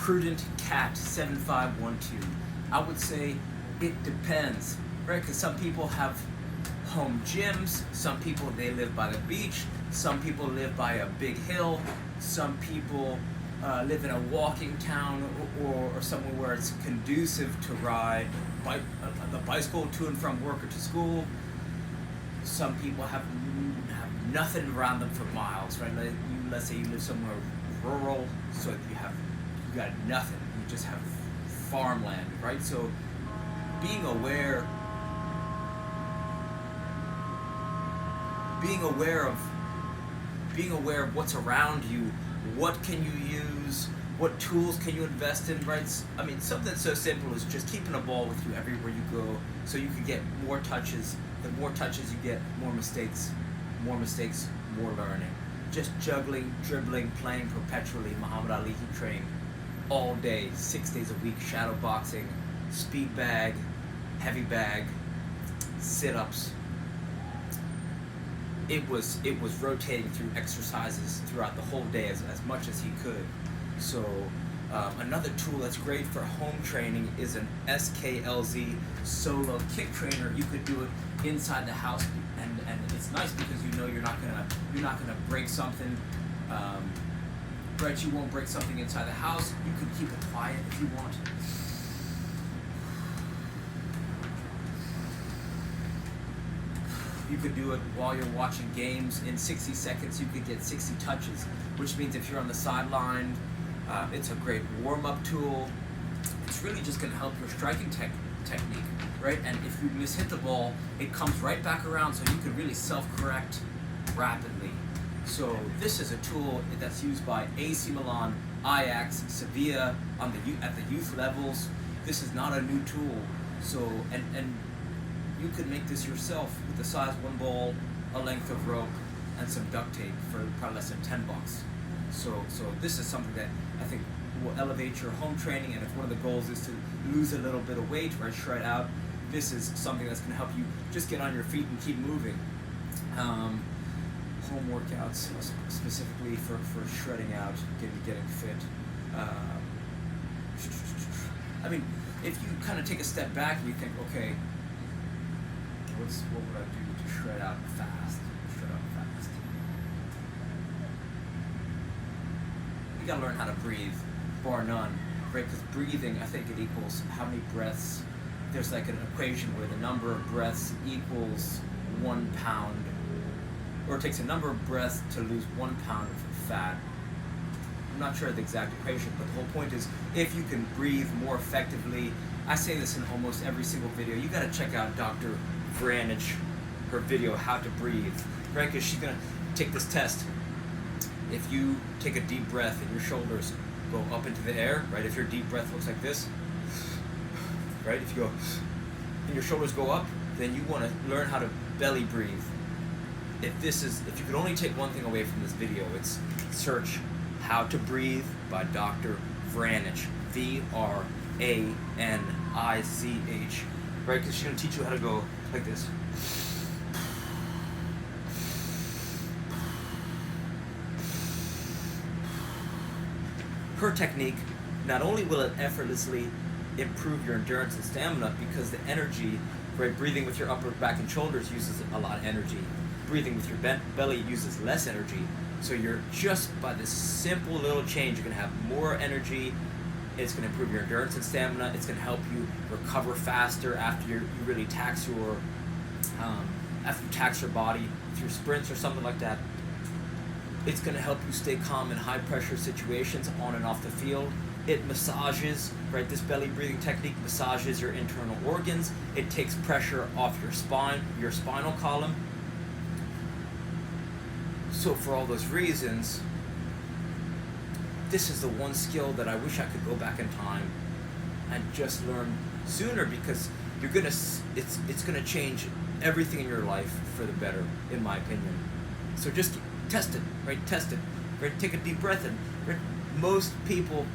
Prudent Cat 7512. I would say it depends, right? Because some people have home gyms, some people they live by the beach, some people live by a big hill, some people live in a walking town or somewhere where it's conducive to ride the bicycle to and from work or to school. Some people have nothing around them for miles, right? Let's say you live somewhere rural, so you got nothing. You just have farmland, right? So being aware of what's around you, what can you use, what tools can you invest in, right? I mean, something so simple as just keeping a ball with you everywhere you go, so you can get more touches. The more touches you get, more mistakes, more learning. Just juggling, dribbling, playing perpetually. Muhammad Ali, he trained all day, 6 days a week, shadow boxing, speed bag, heavy bag, sit-ups. It was rotating through exercises throughout the whole day as much as he could. So another tool that's great for home training is an SKLZ solo kick trainer. You could do it inside the house, and it's nice because you know you're not gonna break something. Right, you won't break something inside the house. You can keep it quiet if you want. You could do it while you're watching games. In 60 seconds, you could get 60 touches, which means if you're on the sideline, it's a great warm-up tool. It's really just going to help your striking technique, right? And if you mishit the ball, it comes right back around, so you can really self-correct rapidly. So this is a tool that's used by AC Milan, Ajax, Sevilla at the youth levels. This is not a new tool. So and you could make this yourself with the size one ball, a length of rope, and some duct tape for probably less than $10. So this is something that I think will elevate your home training, and if one of the goals is to lose a little bit of weight or shred out, this is something that's going to help you just get on your feet and keep moving. Home workouts specifically for shredding out, getting fit. I mean, if you kind of take a step back and you think, okay, what would I do to shred out fast? You gotta learn how to breathe, bar none, right? Because breathing, I think it equals how many breaths. There's like an equation where the number of breaths equals 1 pound, or it takes a number of breaths to lose 1 pound of fat. I'm not sure of the exact equation, but the whole point is if you can breathe more effectively. I say this in almost every single video. You gotta check out Dr. Vranich, her video, How to Breathe, right? Because she's gonna take this test. If you take a deep breath and your shoulders go up into the air, right? If your deep breath looks like this, right? If you go and your shoulders go up, then you want to learn how to belly breathe. If you could only take one thing away from this video, it's search How to Breathe by Dr. Vranich, Vranich, right? Because she's gonna teach you how to go like this. Her technique, not only will it effortlessly improve your endurance and stamina because the energy, right, breathing with your upper back and shoulders uses a lot of energy. Breathing with your belly uses less energy. So you're just by this simple little change, you're going to have more energy. It's going to improve your endurance and stamina. It's going to help you recover faster after you really tax your body through sprints or something like that. It's going to help you stay calm in high pressure situations on and off the field. It massages, right? This belly breathing technique massages your internal organs. It takes pressure off your spine, your spinal column. So for all those reasons, this is the one skill that I wish I could go back in time and just learn sooner, because it's gonna change everything in your life for the better, in my opinion. So just test it, right? Test it, right? Take a deep breath in. Right? Most people,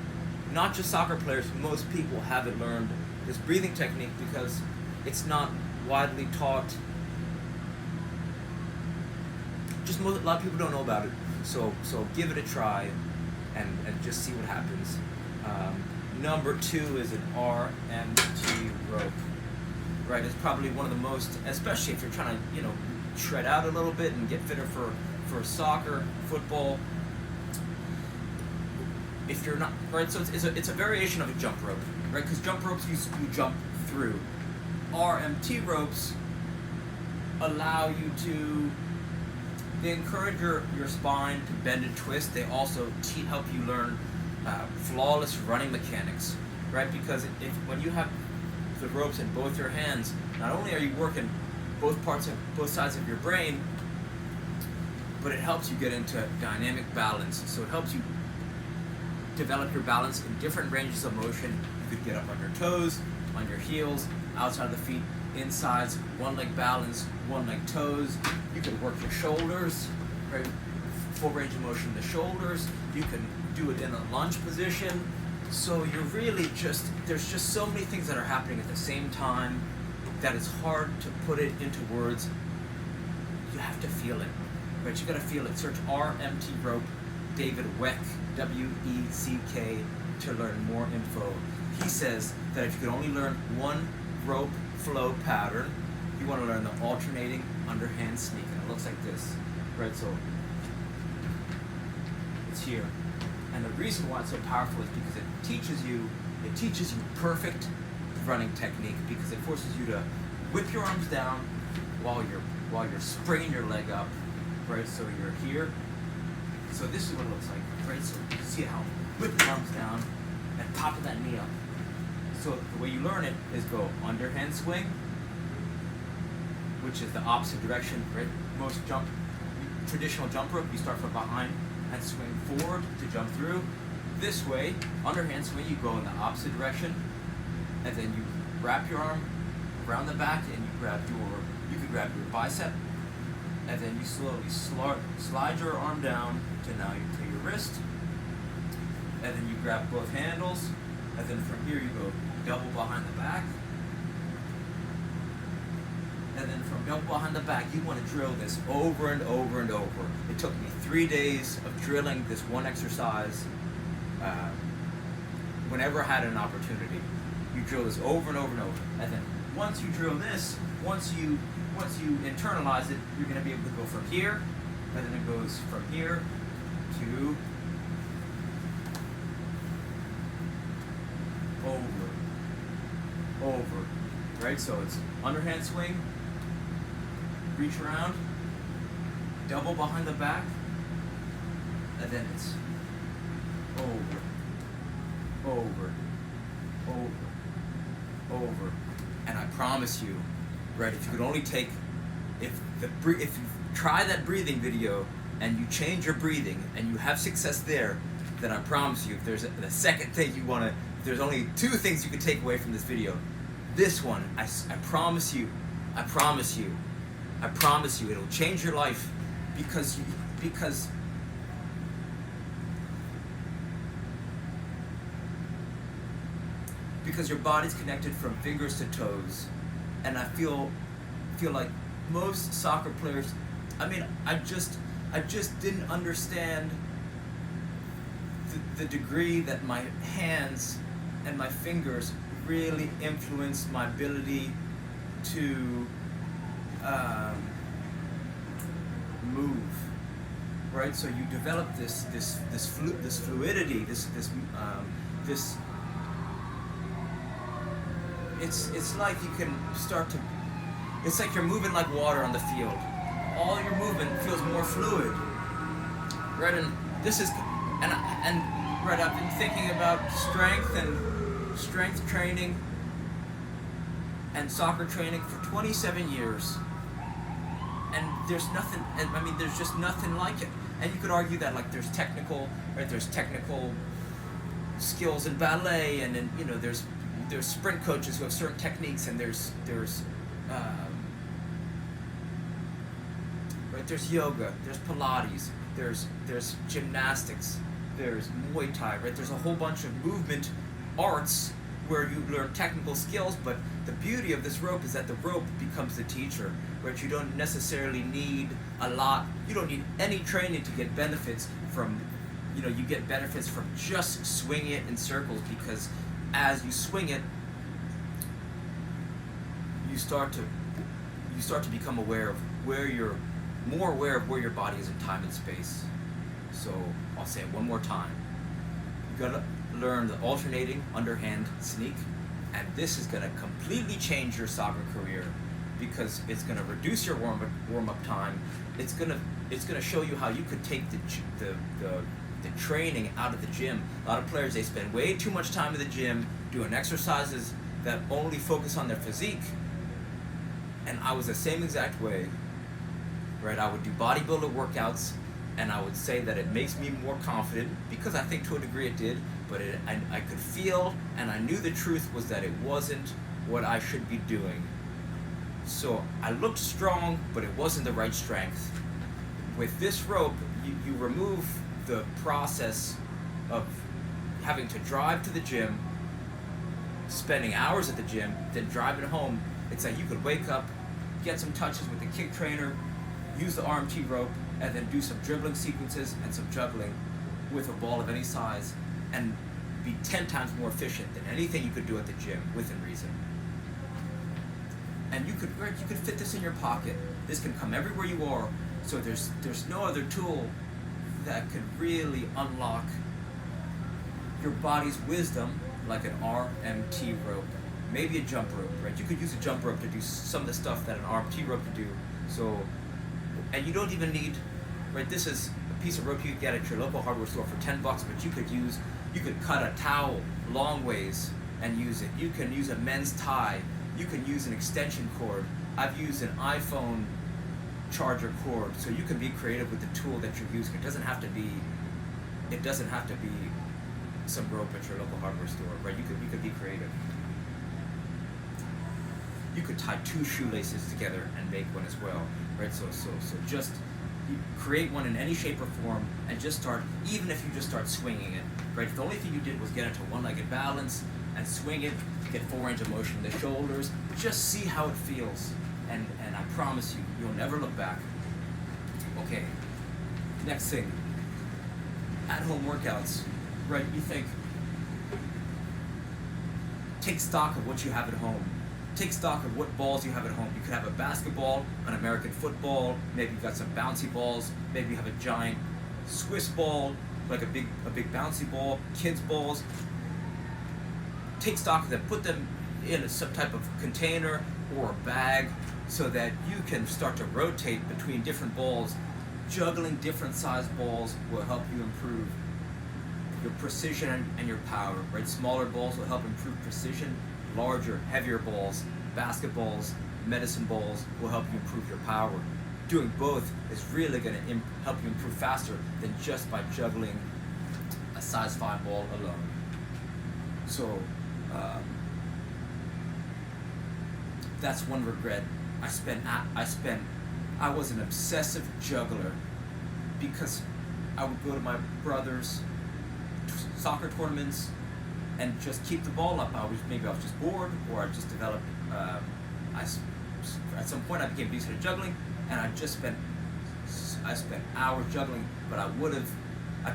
not just soccer players, most people haven't learned this breathing technique because it's not widely taught. Just a lot of people don't know about it. So give it a try and just see what happens. Number 2 is an RMT rope. Right, it's probably one of the most, especially if you're trying to, shred out a little bit and get fitter for soccer, football. If you're not, right, so it's a variation of a jump rope, right? Because jump ropes you jump through. RMT ropes allow you to, they encourage your spine to bend and twist. They also help you learn flawless running mechanics, right? Because when you have the ropes in both your hands, not only are you working both sides of your brain, but it helps you get into dynamic balance. So it helps you develop your balance in different ranges of motion. You could get up on your toes, on your heels, outside of the feet, insides, one leg balance, one leg toes. You can work your shoulders, right? Full range of motion in the shoulders. You can do it in a lunge position. So you're really there's just so many things that are happening at the same time that it's hard to put it into words. You have to feel it, right? You gotta feel it. Search RMT rope, David Weck, W-E-C-K, to learn more info. He says that if you could only learn one rope flow pattern, you want to learn the alternating underhand sneak, and it looks like this, right? So it's here, and the reason why it's so powerful is because it teaches you perfect running technique, because it forces you to whip your arms down while you're springing your leg up, right? So you're here. So this is what it looks like, right? So you see how whip your arms down and popping that knee up. So the way you learn it is go underhand swing, which is the opposite direction, right? Most traditional jump rope, you start from behind and swing forward to jump through. This way, underhand swing, you go in the opposite direction, and then you wrap your arm around the back, and you can grab your bicep, and then you slowly slide your arm down to your wrist, and then you grab both handles, and then from here you go double behind the back, and then from double behind the back you want to drill this over and over and over. It took me 3 days of drilling this one exercise. Whenever I had an opportunity, you drill this over and over and over, and then once you drill this, once you internalize it, you're going to be able to go from here, and then it goes from here to over, right? So it's underhand swing, reach around, double behind the back, and then it's over, and I promise you, right? If you could only take, if you try that breathing video and you change your breathing and you have success there, then I promise you, if there's the second thing if there's only 2 things you can take away from this video, this one, I promise you, it'll change your life, because your body's connected from fingers to toes, and I feel like most soccer players, I just didn't understand the degree that my hands and my fingers really influenced my ability to move, right? So you develop this fluidity, it's like you can start to, it's like you're moving like water on the field. All your movement feels more fluid, right? And this is, and right, I've been thinking about strength training and soccer training for 27 years, and there's just nothing like it. And you could argue that, like, there's technical skills in ballet, and then there's sprint coaches who have certain techniques, and there's yoga, there's Pilates, there's gymnastics, there's Muay Thai, right? There's a whole bunch of movement arts where you learn technical skills, but the beauty of this rope is that the rope becomes the teacher, right? You don't necessarily need you don't need any training to get benefits from, you get benefits from just swinging it in circles, because as you swing it, you start to become aware of more aware of where your body is in time and space. So I'll say it one more time. You gotta learn the alternating underhand sneak, and this is gonna completely change your soccer career because it's gonna reduce your warm up time. It's gonna show you how you could take the training out of the gym. A lot of players, they spend way too much time in the gym doing exercises that only focus on their physique. And I was the same exact way, right? I would do bodybuilder workouts, and I would say that it makes me more confident, because I think to a degree it did, but I could feel, and I knew the truth was that it wasn't what I should be doing. So I looked strong, but it wasn't the right strength. With this rope, you remove the process of having to drive to the gym, spending hours at the gym, then driving home. It's like you could wake up, get some touches with the kick trainer, use the RMT rope, and then do some dribbling sequences and some juggling with a ball of any size, and be 10 times more efficient than anything you could do at the gym within reason. And you could fit this in your pocket. This can come everywhere you are. So there's no other tool that could really unlock your body's wisdom like an RMT rope. Maybe a jump rope, right? You could use a jump rope to do some of the stuff that an RMT rope could do. So, and you don't even need, right? This is a piece of rope you could get at your local hardware store for $10, but you could cut a towel long ways and use it. You can use a men's tie. You can use an extension cord. I've used an iPhone charger cord, so you can be creative with the tool that you're using. It doesn't have to be some rope at your local hardware store, right? You could be creative. You could tie 2 shoelaces together and make one as well, right? So just you create one in any shape or form, and just start, even if you just start swinging it, right? If the only thing you did was get into one-legged balance and swing it, get full range of motion in the shoulders, just see how it feels, and I promise you, you'll never look back. Okay, next thing, at-home workouts, right? You think, take stock of what you have at home. Take stock of what balls you have at home. You could have a basketball, an American football, maybe you've got some bouncy balls, maybe you have a giant Swiss ball, like a big bouncy ball, kids balls. Take stock of them, put them in some type of container or a bag so that you can start to rotate between different balls. Juggling different size balls will help you improve your precision and your power, right? Smaller balls will help improve precision. Larger, heavier balls, basketballs, medicine balls will help you improve your power. Doing both is really going to help you improve faster than just by juggling a size 5 ball alone. So that's one regret. I was an obsessive juggler because I would go to my brother's soccer tournaments and just keep the ball up. Maybe I was just bored, or I just developed. At some point, I became decent at juggling, and I spent hours juggling. But I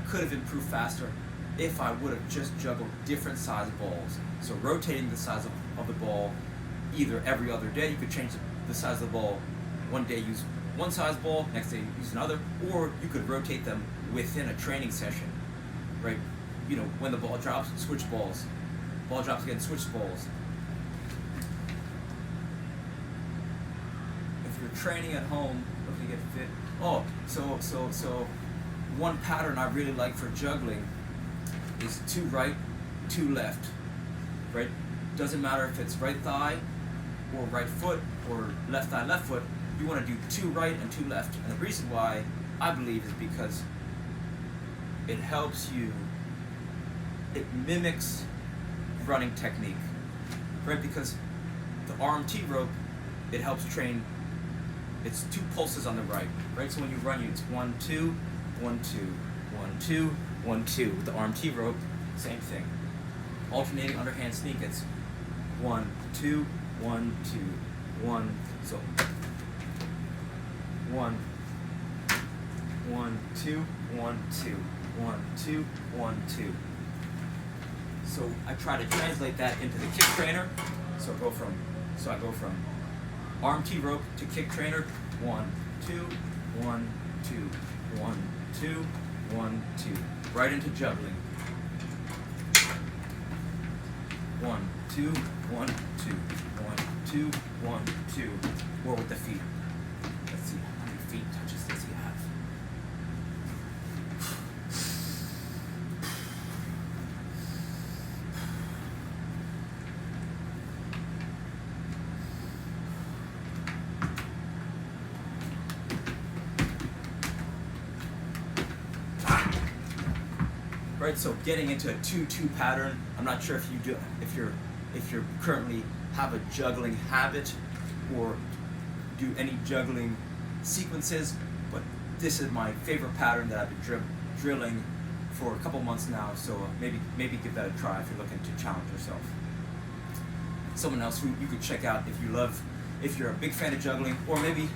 could have improved faster if I would have just juggled different size balls. So rotating the size of the ball, either every other day. You could change the size of the ball. One day use one size ball, next day use another, or you could rotate them within a training session, right? You know, when the ball drops, switch balls. Ball drops again, switch balls. If you're training at home, looking to get fit. Oh, so one pattern I really like for juggling is 2 right, 2 left. Right? Doesn't matter if it's right thigh or right foot or left thigh, left foot. You want to do 2 right and 2 left. And the reason why I believe is because it helps you. It mimics running technique, right? Because the RMT rope, it helps train. It's 2 pulses on the right? So when you run, it's 1, 2, 1, 2, 1, 2, 1, 2. With the RMT rope, same thing. Alternating underhand sneak, it's 1, 2, 1, 2, 1. So 1, 1, 2, 1, 2, 1, 2, 1, 2. So I try to translate that into the kick trainer. So I go from arm T rope to kick trainer. 1, 2, 1, 2, 1, 2, 1, 2. Right into juggling. 1, 2, 1, 2, 1, 2, 1, 2. Or with the feet. Let's see how many feet touches does he have. Right, so getting into a 2-2 pattern. I'm not sure if you're currently have a juggling habit or do any juggling sequences, but this is my favorite pattern that I've been drilling for a couple months now. So maybe give that a try if you're looking to challenge yourself. Someone else who you could check out if you're a big fan of juggling, or maybe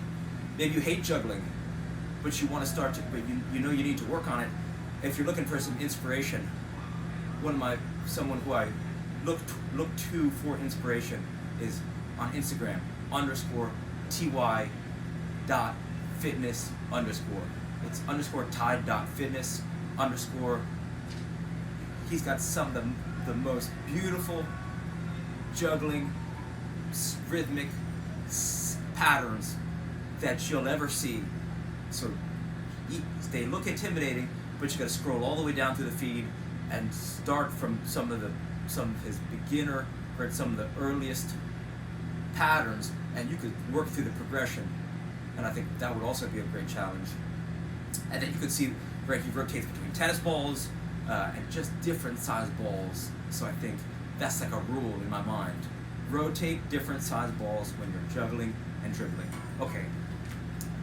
you hate juggling, but you want to start to, but you know you need to work on it. If you're looking for some inspiration, someone who I look to for inspiration is on Instagram _ty.fitness_. It's _ty.fitness_. He's got some of the most beautiful juggling rhythmic patterns that you'll ever see. So they look intimidating, but you got to scroll all the way down through the feed and start from some of his beginner, or some of the earliest patterns, and you could work through the progression. And I think that would also be a great challenge. And then you could see, right, he rotates between tennis balls and just different size balls. So I think that's like a rule in my mind. Rotate different size balls when you're juggling and dribbling. Okay,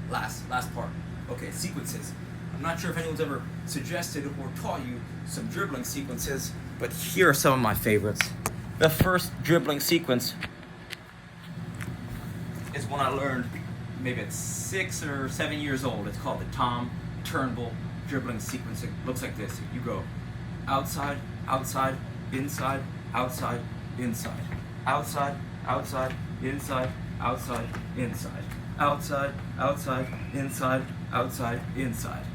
last part. Okay, sequences. I'm not sure if anyone's ever suggested or taught you some dribbling sequences, but here are some of my favorites. The first dribbling sequence is one I learned maybe at 6 or 7 years old. It's called the Tom Turnbull dribbling sequence. It looks like this. You go outside, outside, inside, outside, inside, outside, outside, inside, outside, inside, outside, outside, inside, outside, inside.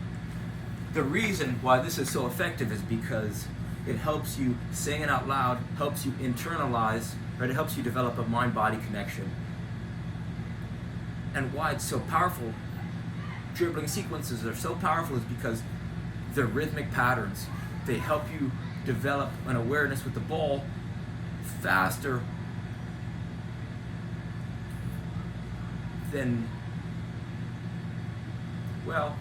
The reason why this is so effective is because it helps you, saying it out loud, helps you internalize, right? It helps you develop a mind-body connection. And why it's so powerful, dribbling sequences are so powerful, is because they're rhythmic patterns. They help you develop an awareness with the ball faster than, well,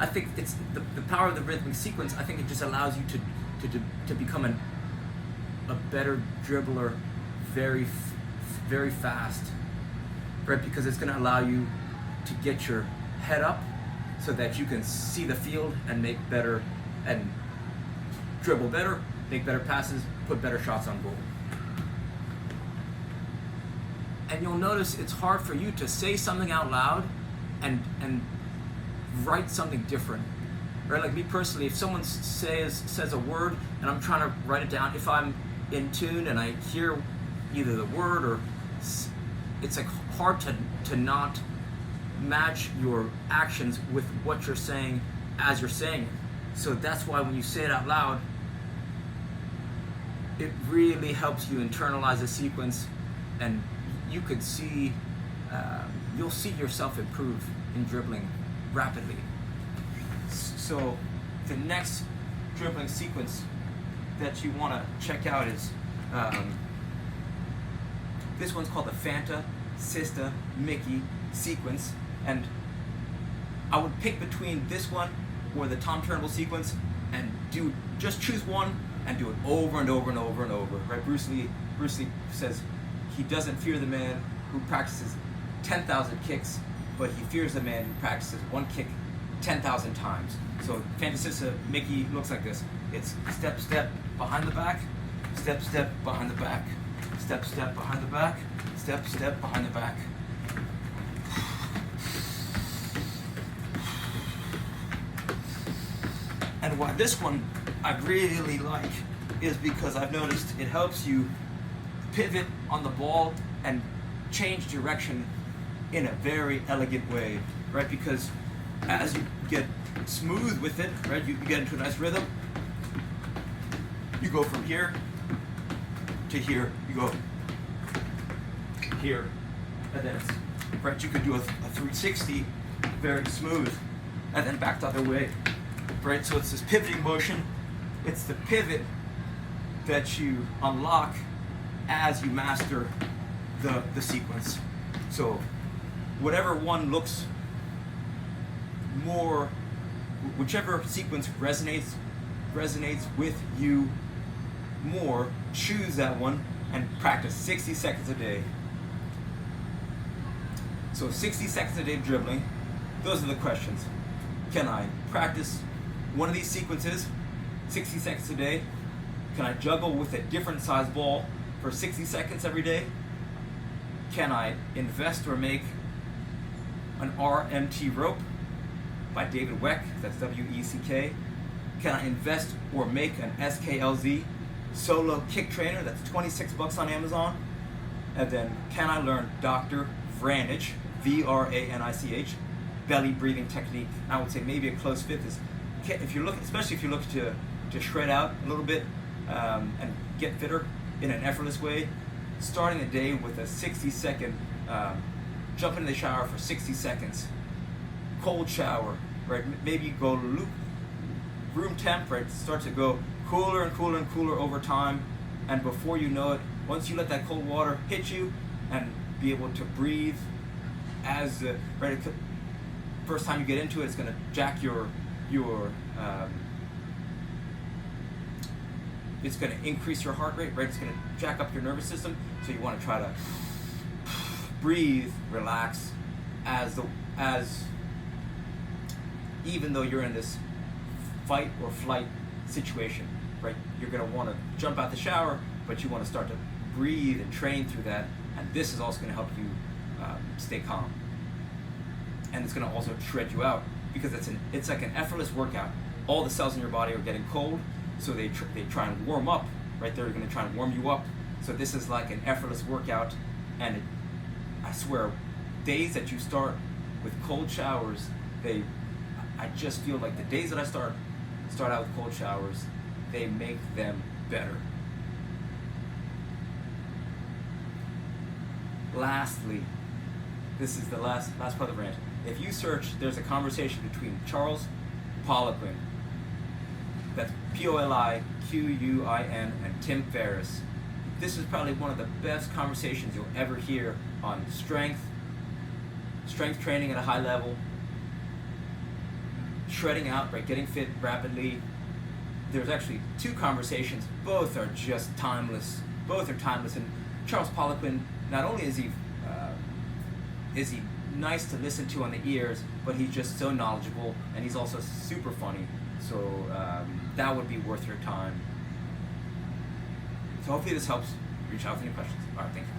I think it's the power of the rhythmic sequence. I think it just allows you to become a better dribbler very fast, right? Because it's going to allow you to get your head up so that you can see the field and make better, and dribble better, make better passes, put better shots on goal. And you'll notice it's hard for you to say something out loud and write something different, right? Like me personally, if someone says a word and I'm trying to write it down, if I'm in tune and I hear either the word or it's like hard to not match your actions with what you're saying as you're saying it. So that's why when you say it out loud, it really helps you internalize the sequence, and you could see, you'll see yourself improve in dribbling rapidly. So the next dribbling sequence that you want to check out is this one's called the Fanta, Sista, Mickey sequence, and I would pick between this one or the Tom Turnbull sequence and just choose one and do it over and over and over and over. Right? Bruce Lee says he doesn't fear the man who practices 10,000 kicks, but he fears the man who practices one kick 10,000 times. So Fanta, Sista, Mickey looks like this. It's step, step, behind the back, step, step, behind the back, step, step, behind the back, step, step, behind the back. And why this one I really like is because I've noticed it helps you pivot on the ball and change direction in a very elegant way, right? Because as you get smooth with it, right, you get into a nice rhythm. You go from here to here. You go here, and then it's right. You could do a 360, very smooth, and then back the other way, right? So it's this pivoting motion. It's the pivot that you unlock as you master the sequence. So whatever one looks more, whichever sequence resonates with you more, choose that one and practice 60 seconds a day. So 60 seconds a day dribbling, those are the questions. Can I practice one of these sequences 60 seconds a day? Can I juggle with a different size ball for 60 seconds every day? Can I invest or make an RMT rope by David Weck, that's W-E-C-K? Can I invest or make an SKLZ solo kick trainer, that's $26 on Amazon? And then can I learn Dr. Vranich, V-R-A-N-I-C-H, belly breathing technique? I would say maybe a close fifth is, if you're looking, especially if you're looking to shred out a little bit and get fitter in an effortless way, starting the day with a 60-second jump into the shower for 60 seconds, cold shower, right? Maybe you go room temp, right? Start to go cooler and cooler and cooler over time, and before you know it, once you let that cold water hit you and be able to breathe as right, first time you get into it, it's going to jack your it's going to increase your heart rate, right? It's going to jack up your nervous system, so you want to try to breathe, relax, as even though you're in this fight or flight situation, right? You're going to want to jump out the shower, but you want to start to breathe and train through that, and this is also going to help you stay calm. And it's going to also shred you out, because it's like an effortless workout. All the cells in your body are getting cold, so they try and warm up, right? They're going to try and warm you up. So this is like an effortless workout, and I swear, days that you start with cold showers, I just feel like the days that I start out with cold showers, they make them better. Lastly, this is the last part of the rant. If you search, there's a conversation between Charles Poliquin, that's Poliquin, and Tim Ferriss. This is probably one of the best conversations you'll ever hear on strength training at a high level, shredding out, right, getting fit rapidly. There's actually two conversations. Both are just timeless. Both are timeless. And Charles Poliquin, not only is he nice to listen to on the ears, but he's just so knowledgeable, and he's also super funny. So that would be worth your time. So hopefully this helps. Reach out with any questions. All right, thank you.